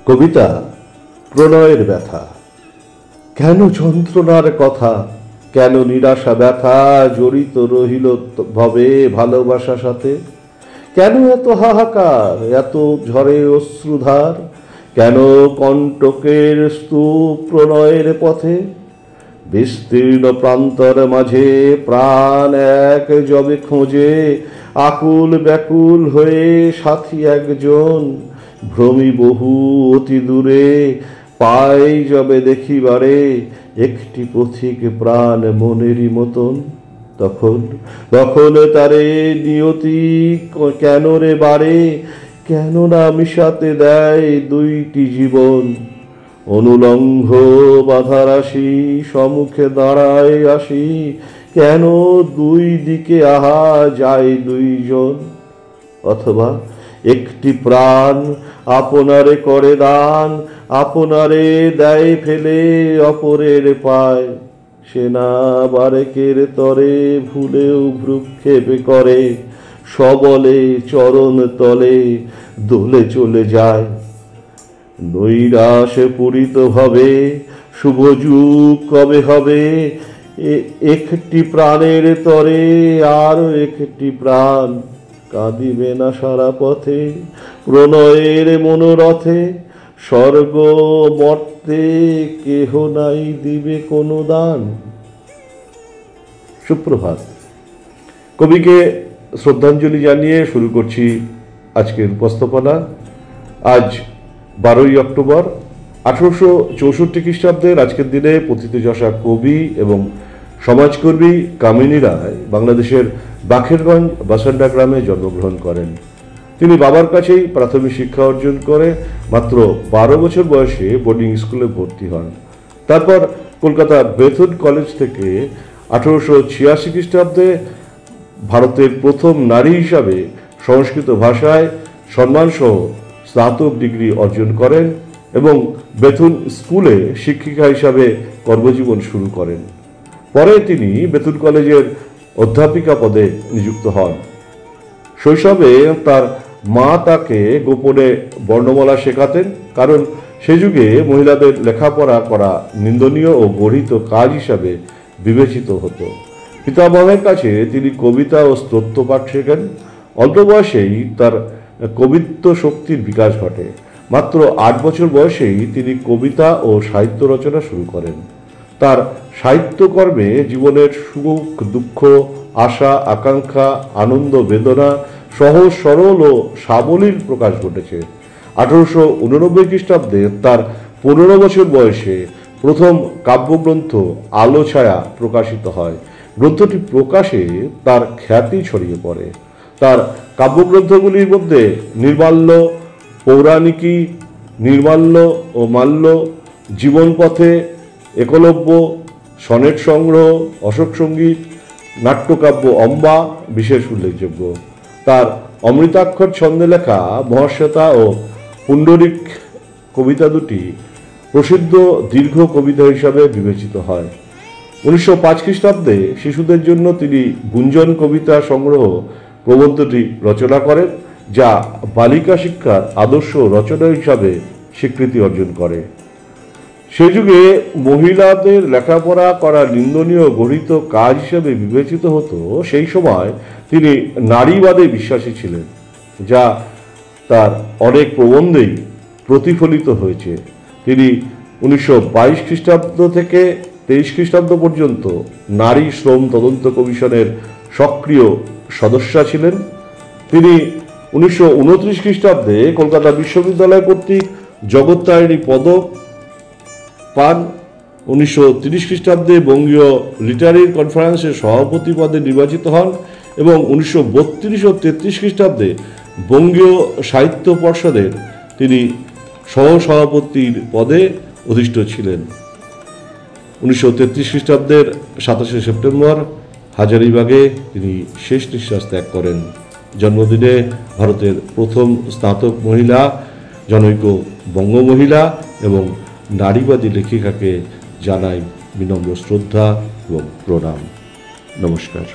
কবিতা প্রণয়ের ব্যথা। কেন যন্ত্রণার কথা, কেন নিরাশা ব্যথা জড়িত রহিল ভবে ভালোবাসা সাথে? কেন এত হাহাকার, এত ঝরে অশ্রুধার? কেন কণ্টকের স্তূপ প্রণয়ের পথে? বিস্তীর্ণ প্রান্তর মাঝে প্রাণ এক যবে খোঁজে, আকুল ব্যাকুল হয়ে সাথী একজন ভ্রমি বহু অতি দূরে, পাই যবে দেখিবারে একটি পথিক প্রাণ মনেরই মতন। তখন তখন তারে নিয়তি কেন রে বারে, কেন না মিশাতে দেয় দুইটি জীবন? অনুলঙ্ঘ বাধা রাশি সম্মুখে দাঁড়ায় আসি, কেন দুই দিকে আহা যায় দুইজন? অথবা একটি প্রাণ আপনারে করে দান, আপনারে দেয় ফেলে অপরের পায়, সে না বারেকের তরে ভুলেও ভ্রুক্ষেপ করে, সবলে চরণ তলে দোলে চলে যায়। নৈরাশে পূরিত ভাবে শুভ যুগ কবে হবে, একটি প্রাণের তরে আর একটি প্রাণ কাঁদিবে না সারা পথে প্রণয়ের মনোরথে? স্বর্গ মর্তে কেহ নাই দিবে কোনো দান। সুপ্রভাত। কবিকে শ্রদ্ধাঞ্জলি জানিয়ে শুরু করছি আজকের উপস্থাপনা। আজ 12ই অক্টোবর 1864 খ্রিস্টাব্দের আজকের দিনে পথিতযশা কবি এবং সমাজকর্মী কামিনী রায় বাংলাদেশের বাখেরগঞ্জ বাসান্ডা গ্রামে জন্মগ্রহণ করেন। তিনি বাবার কাছেই প্রাথমিক শিক্ষা অর্জন করে মাত্র 12 বছর বয়সে বোর্ডিং স্কুলে ভর্তি হন। তারপর কলকাতা বেথুন কলেজ থেকে 1886 খ্রিস্টাব্দে ভারতের প্রথম নারী হিসাবে সংস্কৃত ভাষায় সম্মানসহ স্নাতক ডিগ্রি অর্জন করেন এবং বেথুন স্কুলে শিক্ষিকা হিসাবে কর্মজীবন শুরু করেন। পরে তিনি বেথুন কলেজের অধ্যাপিকা পদে নিযুক্ত হন। শৈশবে তার মা তাকে গোপনে বর্ণমালা শেখাতেন, কারণ সে যুগে মহিলাদের লেখাপড়া করা নিন্দনীয় ও গর্হিত কাজ হিসাবে বিবেচিত হতো। পিতামহের কাছে তিনি কবিতা ও স্তোত্র পাঠ শেখেন। অল্প বয়সেই তার কবিত্ব শক্তির বিকাশ ঘটে। মাত্র 8 বছর বয়সেই তিনি কবিতা ও সাহিত্য রচনা শুরু করেন। তার সাহিত্যকর্মে জীবনের সুখ দুঃখ, আশা আকাঙ্ক্ষা, আনন্দ বেদনা সহজ সরল ও সাবলীল প্রকাশ ঘটেছে। 1889 খ্রিস্টাব্দে তার 15 বছর বয়সে প্রথম কাব্যগ্রন্থ আলো ছায়া প্রকাশিত হয়। গ্রন্থটি প্রকাশে তার খ্যাতি ছড়িয়ে পড়ে। তার কাব্যগ্রন্থগুলির মধ্যে নির্মাল্য, পৌরাণিকী, নির্মাল্য ও মাল্য, জীবনপথে, একলব্য, সনেট সংগ্রহ, অশোক সঙ্গীত, নাট্যকাব্য অম্বা বিশেষ উল্লেখযোগ্য। তার অমৃতাক্ষর ছন্দে লেখা মহাশ্বেতা ও পুণ্ডরিক কবিতা দুটি প্রসিদ্ধ দীর্ঘ কবিতা হিসাবে বিবেচিত হয়। 1905 খ্রিস্টাব্দে শিশুদের জন্য তিনি গুঞ্জন কবিতা সংগ্রহ প্রবন্ধটি রচনা করেন, যা বালিকা শিক্ষার আদর্শ রচনা হিসাবে স্বীকৃতি অর্জন করে। সে যুগে মহিলাদের লেখাপড়া করা নিন্দনীয় গর্হিত কাজ হিসেবে বিবেচিত হতো। সেই সময় তিনি নারীবাদে বিশ্বাসী ছিলেন, যা তার অনেক প্রবন্ধেই প্রতিফলিত হয়েছে। তিনি 1922 খ্রিস্টাব্দ থেকে 23 খ্রিস্টাব্দ পর্যন্ত নারী শ্রম তদন্ত কমিশনের সক্রিয় সদস্য ছিলেন। তিনি 1929 খ্রিস্টাব্দে কলকাতা বিশ্ববিদ্যালয় কর্তৃক জগত্তারিণী পদক পান। 1930 খ্রিস্টাব্দে বঙ্গীয় লিটারি কনফারেন্সের সভাপতি পদে নির্বাচিত হন এবং 1932 ও 33 খ্রিস্টাব্দে বঙ্গীয় সাহিত্য পর্ষদের তিনি সহসভাপতির পদে অধিষ্ঠিত ছিলেন। 1933 খ্রিস্টাব্দের 27শে সেপ্টেম্বর হাজারিবাগে তিনি শেষ নিঃশ্বাস ত্যাগ করেন। জন্মদিনে ভারতের প্রথম স্নাতক মহিলা, জনৈক বঙ্গমহিলা এবং নারীবাদী লেখিকাকে জানাই বিনম্র শ্রদ্ধা এবং প্রণাম। নমস্কার।